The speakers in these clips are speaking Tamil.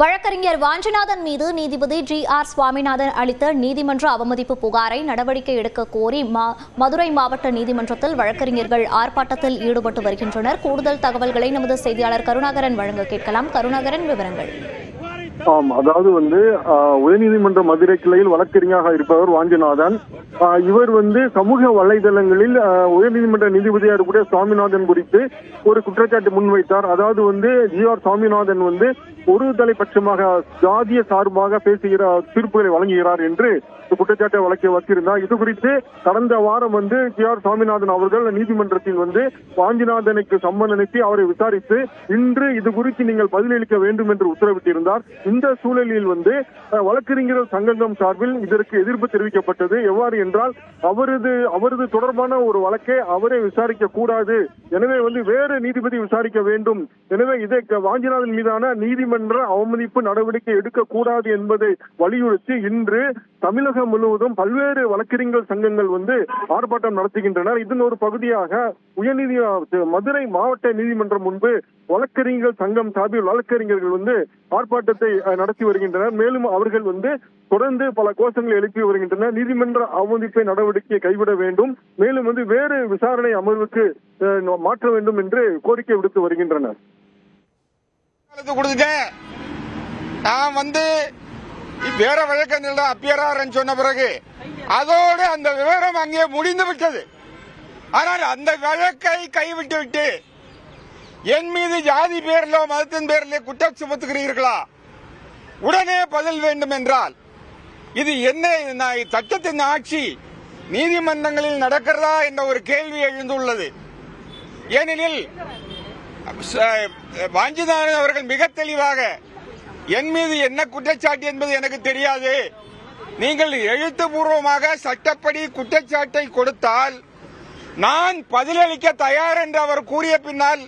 வழக்கறிஞர் வாஞ்சிநாதன் மீது நீதிபதி ஜி.ஆர். சுவாமிநாதன் அளித்த நீதிமன்ற அவமதிப்பு புகாரை நடவடிக்கை எடுக்க கோரி மதுரை மாவட்ட நீதிமன்றத்தில் வழக்கறிஞர்கள் ஆர்ப்பாட்டத்தில் ஈடுபட்டு வருகின்றனர். கூடுதல் தகவல்களை நமது செய்தியாளர் கருணாகரன் வழங்க கேட்கலாம். கருணாகரன், விவரங்கள். அதாவது உயர்நீதிமன்ற மதுரை கிளையில் வழக்கறிஞராக இருப்பவர் வாஞ்சிநாதன். இவர் சமூக வலைதளங்களில் உயர்நீதிமன்ற நீதிபதியாக இருக்கக்கூடிய சுவாமிநாதன் குறித்து ஒரு குற்றச்சாட்டு முன்வைத்தார். அதாவது ஜி.ஆர். சுவாமிநாதன் ஒரு தலைப்பட்சமாக ஜாதிய சார்பாக பேசுகிற தீர்ப்புகளை வழங்குகிறார் என்று குற்றச்சாட்டை வழக்கை வச்சிருந்தார். இது குறித்து கடந்த வாரம் ஜி.ஆர். சுவாமிநாதன் அவர்கள் நீதிமன்றத்தில் வாஞ்சிநாதனுக்கு சம்மன் அனுப்பி அவரை விசாரித்து இன்று இது குறித்து நீங்கள் பதிலளிக்க வேண்டும் என்று உத்தரவிட்டிருந்தார். இந்த சூழலில் வழக்கறிஞர்கள் சங்கம் சார்பில் இதற்கு எதிர்ப்பு தெரிவிக்கப்பட்டது. எவ்வாறு என்றால் அவரது தொடர்பான ஒரு வழக்கை அவரே விசாரிக்க கூடாது, எனவே வேறு நீதிபதி விசாரிக்க வேண்டும், எனவே இதை வாஞ்சிநாதன் மீதான நீதிமன்ற அவமதிப்பு நடவடிக்கை எடுக்கக்கூடாது என்பதை வலியுறுத்தி இன்று தமிழகம் முழுவதும் பல்வேறு வழக்கறிஞர்கள் சங்கங்கள் ஆர்ப்பாட்டம் நடத்துகின்றனர். இதன் ஒரு பகுதியாக மதுரை மாவட்ட நீதிமன்றம் முன்பு வழக்கறிஞர்கள் சங்கம் சார்பில் வழக்கறிஞர்கள் ஆர்ப்பாட்டத்தை நடத்தி வருகின்றனர். மேலும் அவர்கள் தொடர்ந்து பல கோஷங்களை எழுப்பி வருகின்றனர். நீதிமன்ற அவமதிப்பு நடவடிக்கையை கைவிட வேண்டும், மேலும் வேறு விசாரணை அமர்வுக்கு மாற்ற வேண்டும் என்று கோரிக்கை விடுத்து வருகின்றனர். நான் வேற வழக்கறிஞர்கள் அப்பியரார் சொன்ன பிறகு அதோடு அந்த விவரம் அங்கே முடிந்து விட்டது. ஆனால் அந்த வழக்கை கைவிட்டு விட்டு என் மீது ஜாதி பேரிலோ மதத்தின் பேரிலே குற்றம் சுமத்துகிறீர்களா? உடனே பதில் வேண்டும் என்றால் இது என்ன சட்டத்தின் ஆட்சி நீதிமன்றங்களில் நடக்கிறதா என்ற ஒரு கேள்வி எழுந்துள்ளது. ஏனெனில் வாஞ்சிநாதன் அவர்கள் மிக தெளிவாக என் மீது என்ன குற்றச்சாட்டு என்பது எனக்கு தெரியாது, நீங்கள் எழுத்துப்பூர்வமாக சட்டப்படி குற்றச்சாட்டை கொடுத்தால் நான் பதிலளிக்க தயார் என்று அவர் கூறிய பின்னால்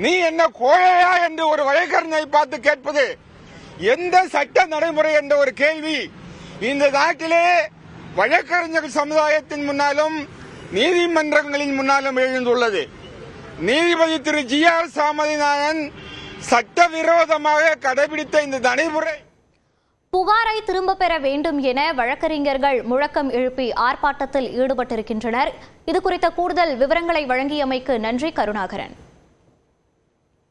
நீ என்ன கோழையா என்று ஒரு வழக்கறிஞரை பார்த்து கேட்பது எந்த சட்ட நடைமுறை என்ற ஒரு கேள்வி இந்த நாட்டிலே வழக்கறிஞர் சமுதாயத்தின் முன்னாலும் நீதிமன்றங்களின் முன்னாலும் எழுந்துள்ளது. நீதிபதி திரு ஜி.ஆர். சுவாமிநாதன் சட்டவிரோதமாக கடைபிடித்த இந்த நடைமுறை புகாரை திரும்ப பெற வேண்டும் என வழக்கறிஞர்கள் முழக்கம் எழுப்பி ஆர்ப்பாட்டத்தில் ஈடுபட்டிருக்கின்றனர். இது குறித்த கூடுதல் விவரங்களை வழங்கியமைக்கு நன்றி, கருணாகரன்.